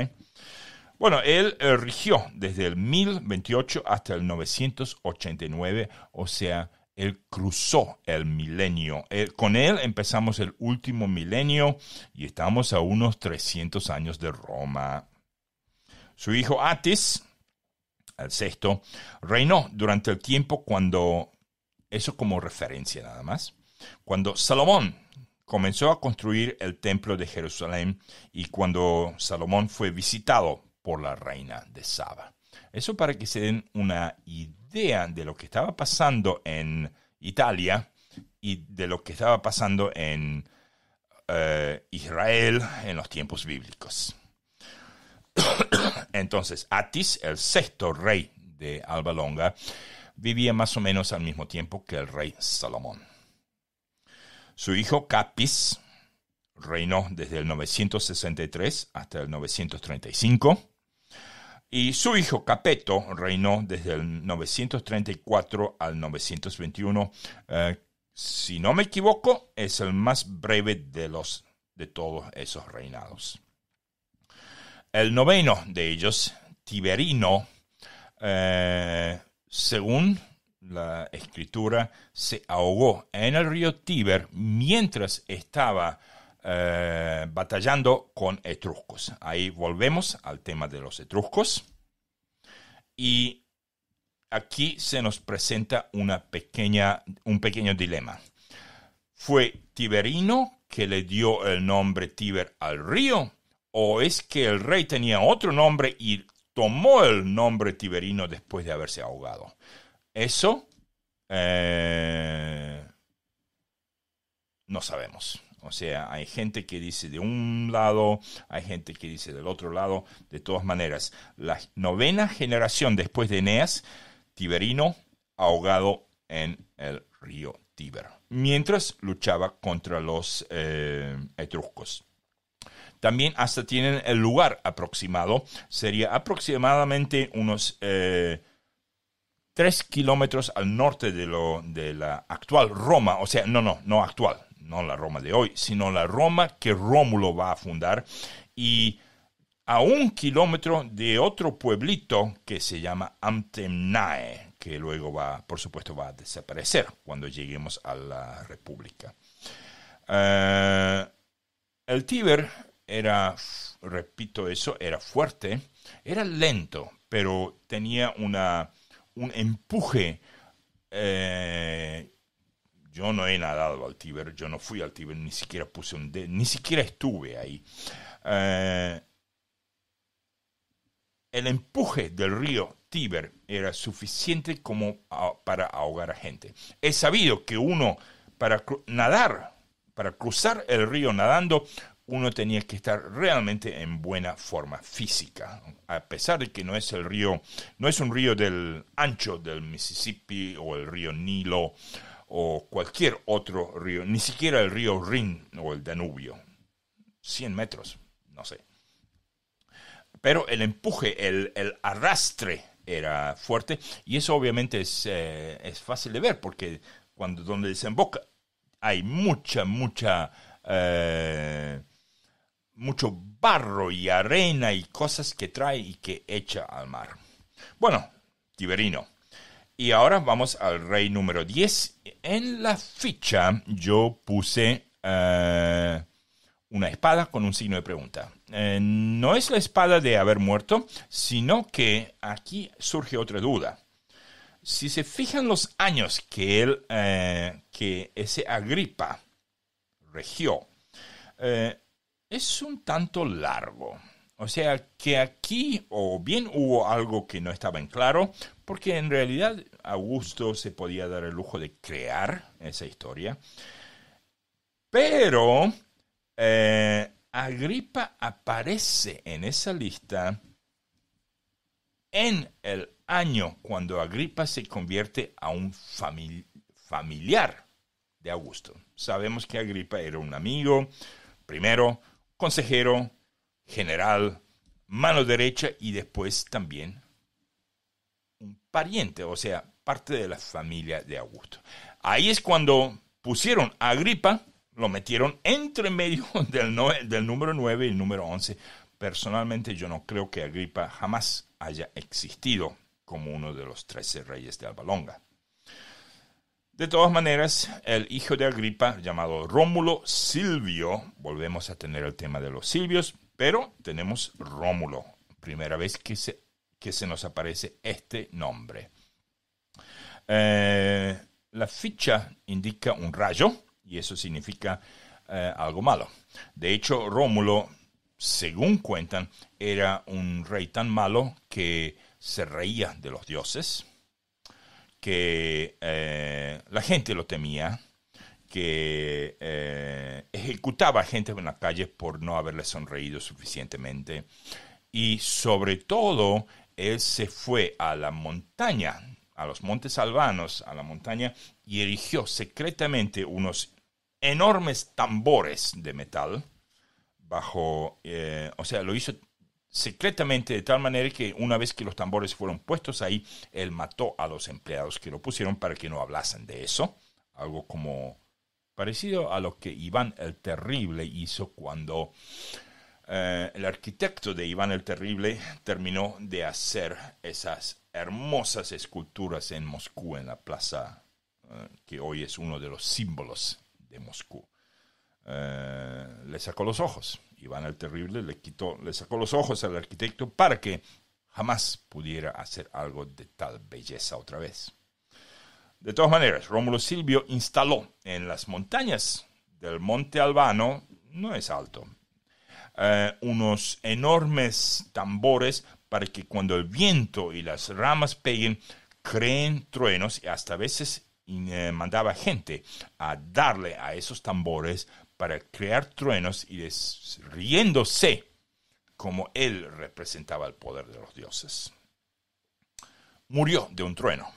Bueno, él rigió desde el 1028 hasta el 989, o sea, él cruzó el milenio. Con él empezamos el último milenio y estamos a unos 300 años de Roma. Su hijo Atis, el sexto, reinó durante el tiempo cuando, eso como referencia nada más, cuando Salomón comenzó a construir el templo de Jerusalén y cuando Salomón fue visitado por la reina de Saba. Eso para que se den una idea de lo que estaba pasando en Italia y de lo que estaba pasando en Israel en los tiempos bíblicos. Entonces, Atis, el sexto rey de Alba Longa, vivía más o menos al mismo tiempo que el rey Salomón. Su hijo Capis reinó desde el 963 hasta el 935. Y su hijo Capeto reinó desde el 934 al 921. Si no me equivoco, es el más breve de todos esos reinados. El noveno de ellos, Tiberino, según la escritura, se ahogó en el río Tíber mientras estaba batallando con etruscos. Ahí volvemos al tema de los etruscos. Y aquí se nos presenta un pequeño dilema. ¿Fue Tiberino que le dio el nombre Tíber al río? ¿O es que el rey tenía otro nombre y tomó el nombre Tiberino después de haberse ahogado? Eso no sabemos. O sea, hay gente que dice de un lado, hay gente que dice del otro lado. De todas maneras, la 9ª generación después de Eneas, Tiberino ahogado en el río Tíber, mientras luchaba contra los etruscos. También hasta tienen el lugar aproximado, sería aproximadamente unos 3 kilómetros al norte de la actual Roma, o sea, no actual, no la Roma de hoy, sino la Roma que Rómulo va a fundar, y a 1 kilómetro de otro pueblito que se llama Amtemnae, que luego por supuesto, va a desaparecer cuando lleguemos a la República. El Tíber era, repito eso, era fuerte, era lento, pero tenía un empuje. Yo no he nadado al Tíber, yo no fui al Tíber, ni siquiera puse un dedo, ni siquiera estuve ahí. El empuje del río Tíber era suficiente como para ahogar a gente. Es sabido que uno, para nadar, para cruzar el río nadando, uno tenía que estar realmente en buena forma física. A pesar de que no es un río del ancho del Mississippi o el río Nilo o cualquier otro río, ni siquiera el río Rin o el Danubio. 100 metros, no sé. Pero el empuje, el arrastre era fuerte, y eso obviamente es fácil de ver, porque donde desemboca hay mucho barro y arena y cosas que trae y que echa al mar. Bueno, Tiberino. Y ahora vamos al rey número 10. En la ficha yo puse una espada con un signo de pregunta. No es la espada de haber muerto, sino que aquí surge otra duda. Si se fijan los años que ese Agripa regió, es un tanto largo. O sea que aquí o bien hubo algo que no estaba en claro, porque en realidad Augusto se podía dar el lujo de crear esa historia. Pero Agripa aparece en esa lista en el año cuando Agripa se convierte a un familiar de Augusto. Sabemos que Agripa era un amigo, primero consejero, general, mano derecha y después también un pariente, o sea, parte de la familia de Augusto. Ahí es cuando pusieron a Agripa, lo metieron entre medio del número 9 y el número 11. Personalmente yo no creo que Agripa jamás haya existido como uno de los 13 reyes de Alba Longa. De todas maneras, el hijo de Agripa, llamado Rómulo Silvio, volvemos a tener el tema de los Silvios, pero tenemos Rómulo, primera vez que se nos aparece este nombre. La ficha indica un rayo, y eso significa algo malo. De hecho, Rómulo, según cuentan, era un rey tan malo que se reía de los dioses, que la gente lo temía, que ejecutaba a gente en la calle por no haberle sonreído suficientemente. Y sobre todo, él se fue a la montaña, a los montes albanos, a la montaña, y erigió secretamente unos enormes tambores de metal o sea, lo hizo secretamente de tal manera que una vez que los tambores fueron puestos ahí, él mató a los empleados que lo pusieron para que no hablasen de eso. Algo como parecido a lo que Iván el Terrible hizo cuando el arquitecto de Iván el Terrible terminó de hacer esas hermosas esculturas en Moscú, en la plaza que hoy es uno de los símbolos de Moscú. Le sacó los ojos. Iván el Terrible le sacó los ojos al arquitecto para que jamás pudiera hacer algo de tal belleza otra vez. De todas maneras, Rómulo Silvio instaló en las montañas del Monte Albano, no es alto, unos enormes tambores para que cuando el viento y las ramas peguen, creen truenos, y hasta a veces mandaba gente a darle a esos tambores para crear truenos y riéndose como él representaba el poder de los dioses. Murió de un trueno.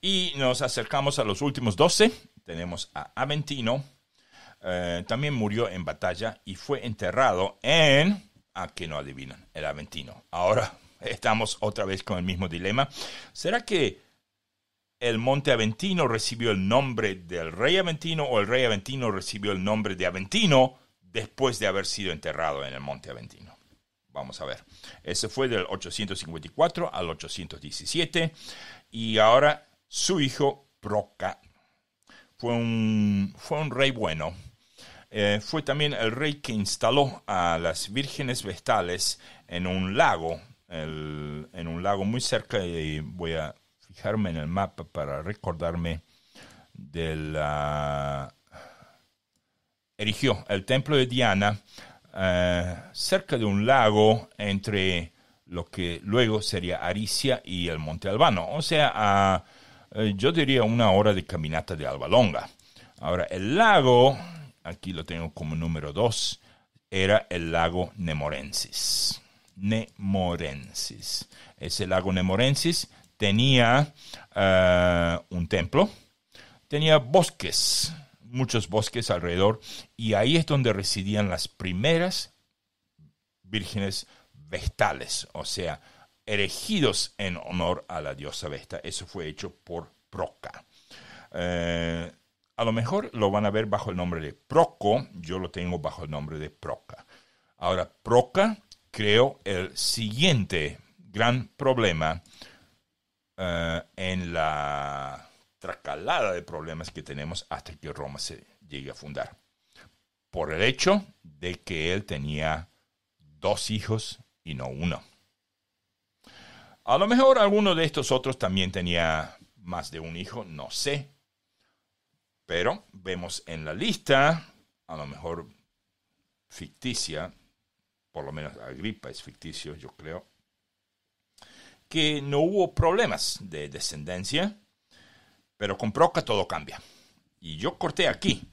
Y nos acercamos a los últimos 12. Tenemos a Aventino. También murió en batalla y fue enterrado en... ¿A que no adivinan? El Aventino. Ahora estamos otra vez con el mismo dilema. ¿Será que el monte Aventino recibió el nombre del rey Aventino o el rey Aventino recibió el nombre de Aventino después de haber sido enterrado en el monte Aventino? Vamos a ver. Ese fue del 854 al 817. Y ahora su hijo Proca fue un rey bueno. Fue también el rey que instaló a las vírgenes vestales en un lago, en un lago muy cerca, y voy a fijarme en el mapa para recordarme erigió el templo de Diana cerca de un lago entre lo que luego sería Aricia y el Monte Albano, o sea, yo diría 1 hora de caminata de Alba Longa. Ahora, el lago, aquí lo tengo como número 2, era el lago Nemorensis. Ese lago Nemorensis tenía un templo, tenía bosques, muchos bosques alrededor, y ahí es donde residían las primeras vírgenes vestales, o sea, erigidos en honor a la diosa Vesta. Eso fue hecho por Proca. A lo mejor lo van a ver bajo el nombre de Proco, yo lo tengo bajo el nombre de Proca. Ahora, Proca creó el siguiente gran problema en la tracalada de problemas que tenemos hasta que Roma se llegue a fundar. Por el hecho de que él tenía 2 hijos y no 1. A lo mejor alguno de estos otros también tenía más de un hijo, no sé. Pero vemos en la lista, a lo mejor ficticia, por lo menos Agripa es ficticio, yo creo, que no hubo problemas de descendencia, pero con Proca todo cambia. Y yo corté aquí,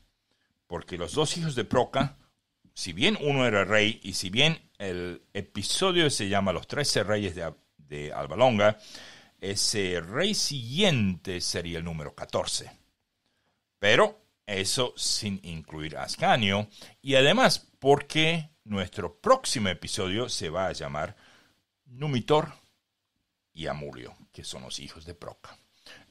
porque los 2 hijos de Proca, si bien uno era rey, y si bien el episodio se llama Los 13 Reyes de Alba Longa, ese rey siguiente sería el número 14. Pero eso sin incluir a Ascanio, y además porque nuestro próximo episodio se va a llamar Numitor y Amulio, que son los hijos de Proca.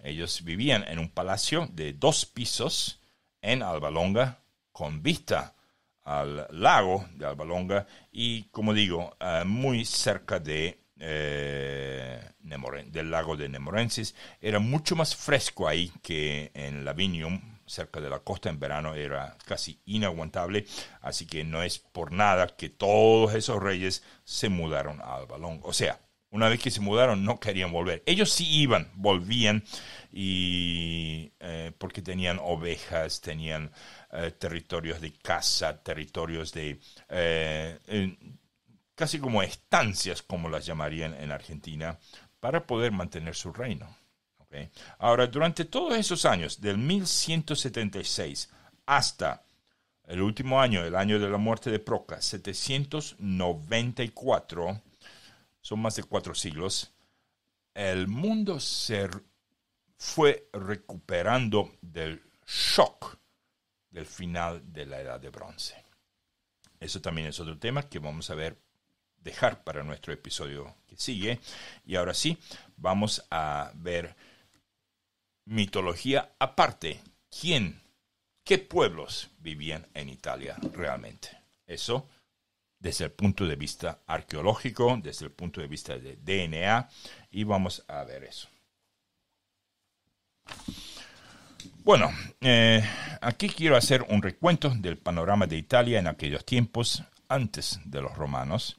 Ellos vivían en un palacio de 2 pisos en Alba Longa, con vista al lago de Alba Longa y, como digo, muy cerca del lago de Nemorensis. Era mucho más fresco ahí que en Lavinium, cerca de la costa. En verano era casi inaguantable, así que no es por nada que todos esos reyes se mudaron a Alba Longa. O sea, una vez que se mudaron no querían volver. Ellos sí volvían, y porque tenían ovejas, tenían territorios de caza, territorios de casi como estancias, como las llamarían en Argentina, para poder mantener su reino. ¿Okay? Ahora, durante todos esos años, del 1176 hasta el último año, el año de la muerte de Proca, 794, son más de 4 siglos, el mundo se fue recuperando del shock del final de la Edad de Bronce. Eso también es otro tema que vamos a dejar para nuestro episodio que sigue. Y ahora sí, vamos a ver mitología aparte. ¿Qué pueblos vivían en Italia realmente? Eso desde el punto de vista arqueológico, desde el punto de vista de DNA, y vamos a ver eso. Bueno, aquí quiero hacer un recuento del panorama de Italia en aquellos tiempos, antes de los romanos,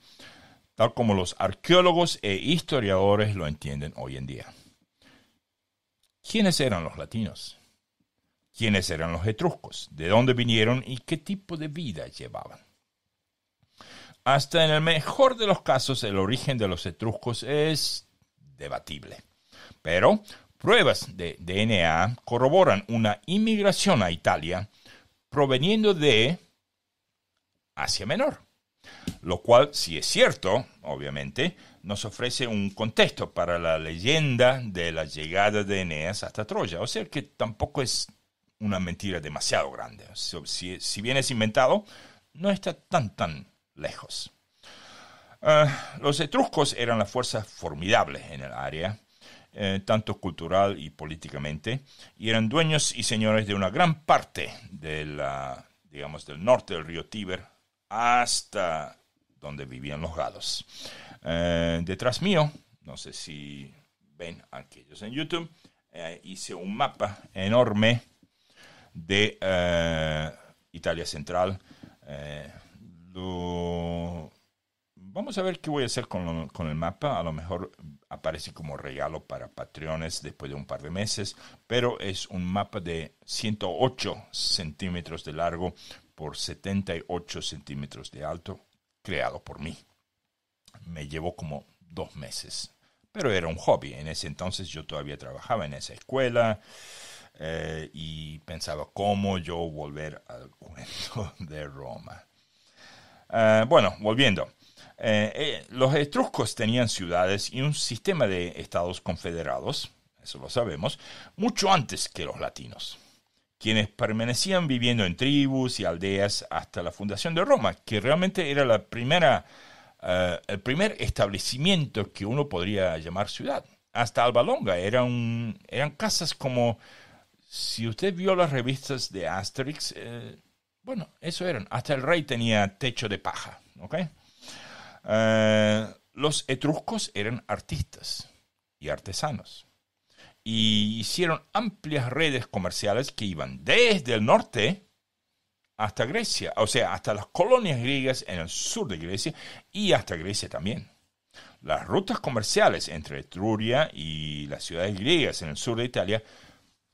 tal como los arqueólogos e historiadores lo entienden hoy en día. ¿Quiénes eran los latinos? ¿Quiénes eran los etruscos? ¿De dónde vinieron y qué tipo de vida llevaban? Hasta en el mejor de los casos, el origen de los etruscos es debatible. Pero pruebas de DNA corroboran una inmigración a Italia proveniendo de Asia Menor. lo cual, si es cierto, obviamente, nos ofrece un contexto para la leyenda de la llegada de Eneas hasta Troya. O sea que tampoco es una mentira demasiado grande. Si bien es inventado, no está tan lejos. Los etruscos eran la fuerza formidable en el área, tanto cultural y políticamente, y eran dueños y señores de una gran parte del norte del río Tíber hasta donde vivían los galos. Detrás mío, no sé si ven aquellos en YouTube, hice un mapa enorme de Italia Central. Vamos a ver qué voy a hacer con el mapa. A lo mejor aparece como regalo para Patreones después de un par de meses, pero es un mapa de 108 centímetros de largo por 78 centímetros de alto, creado por mí. Me llevó como 2 meses, pero era un hobby. En ese entonces yo todavía trabajaba en esa escuela y pensaba cómo yo volver al cuento de Roma. Bueno, volviendo. Los etruscos tenían ciudades y un sistema de estados confederados, eso lo sabemos, mucho antes que los latinos, quienes permanecían viviendo en tribus y aldeas hasta la fundación de Roma, que realmente era el primer establecimiento que uno podría llamar ciudad. Hasta Alba Longa eran casas como, si usted vio las revistas de Asterix, bueno, eso eran. Hasta el rey tenía techo de paja, ¿ok? Los etruscos eran artistas y artesanos y hicieron amplias redes comerciales que iban desde el norte hasta Grecia, o sea, hasta las colonias griegas en el sur de Grecia y hasta Grecia también. Las rutas comerciales entre Etruria y las ciudades griegas en el sur de Italia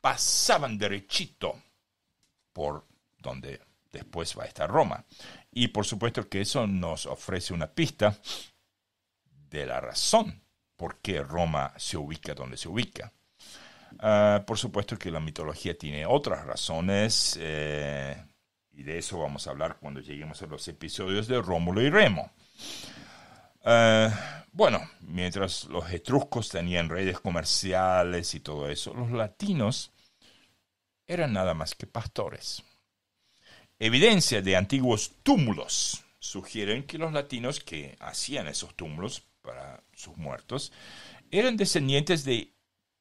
pasaban derechito por donde después va a estar Roma. Y por supuesto que eso nos ofrece una pista de la razón por qué Roma se ubica donde se ubica. Por supuesto que la mitología tiene otras razones, y de eso vamos a hablar cuando lleguemos a los episodios de Rómulo y Remo. Bueno, mientras los etruscos tenían redes comerciales y todo eso, los latinos eran nada más que pastores. Evidencia de antiguos túmulos sugieren que los latinos que hacían esos túmulos para sus muertos eran descendientes de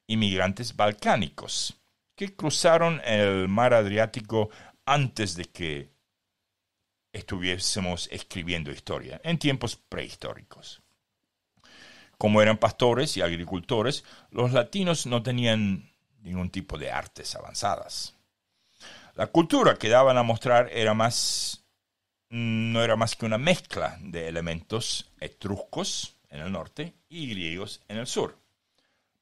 inmigrantes balcánicos que cruzaron el mar Adriático antes de que estuviésemos escribiendo historia, en tiempos prehistóricos. Como eran pastores y agricultores, los latinos no tenían ningún tipo de artes avanzadas. La cultura que daban a mostrar no era más que una mezcla de elementos etruscos en el norte y griegos en el sur.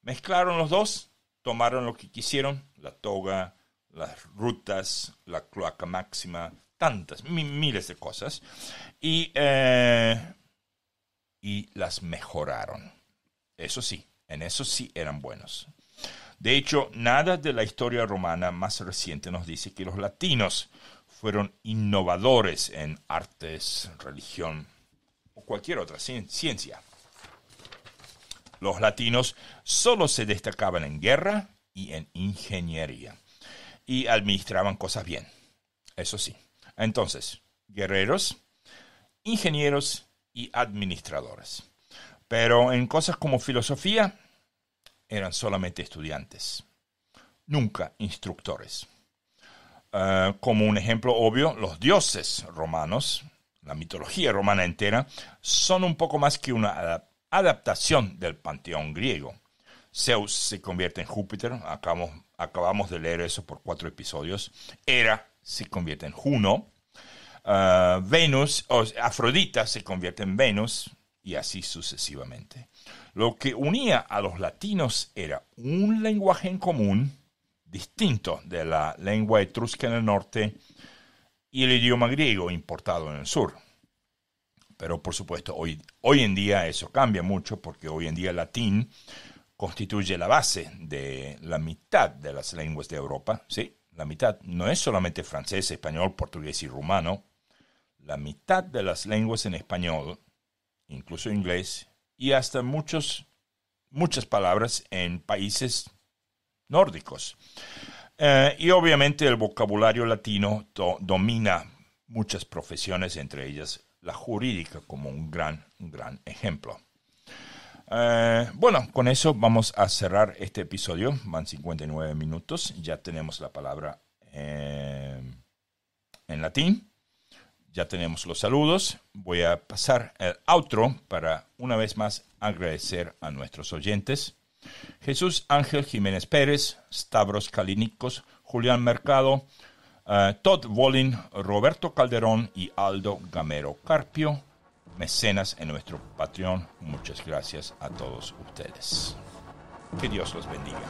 Mezclaron los dos, tomaron lo que quisieron, la toga, las rutas, la cloaca máxima, tantas, miles de cosas, y las mejoraron. Eso sí, en eso sí eran buenos. De hecho, nada de la historia romana más reciente nos dice que los latinos fueron innovadores en artes, religión o cualquier otra ciencia. Los latinos solo se destacaban en guerra y en ingeniería y administraban cosas bien, eso sí. Entonces, guerreros, ingenieros y administradores. Pero en cosas como filosofía, eran solamente estudiantes, nunca instructores. Como un ejemplo obvio, los dioses romanos, la mitología romana entera, son un poco más que una adaptación del panteón griego. Zeus se convierte en Júpiter, acabamos de leer eso por 4 episodios. Hera se convierte en Juno, Afrodita se convierte en Venus, y así sucesivamente. Lo que unía a los latinos era un lenguaje en común, distinto de la lengua etrusca en el norte y el idioma griego importado en el sur. Pero por supuesto, hoy en día eso cambia mucho, porque hoy en día el latín constituye la base de la mitad de las lenguas de Europa. Sí, la mitad. No es solamente francés, español, portugués y rumano. la mitad de las lenguas en español, incluso inglés, y hasta muchas palabras en países nórdicos. Y obviamente el vocabulario latino domina muchas profesiones, entre ellas la jurídica, como un gran ejemplo. Bueno, con eso vamos a cerrar este episodio. Van 59 minutos. Ya tenemos la palabra en latín. Ya tenemos los saludos. Voy a pasar el outro para una vez más agradecer a nuestros oyentes. Jesús Ángel Jiménez Pérez, Stavros Kalinikos, Julián Mercado, Todd Volin, Roberto Calderón y Aldo Gamero Carpio, mecenas en nuestro Patreon. Muchas gracias a todos ustedes. Que Dios los bendiga.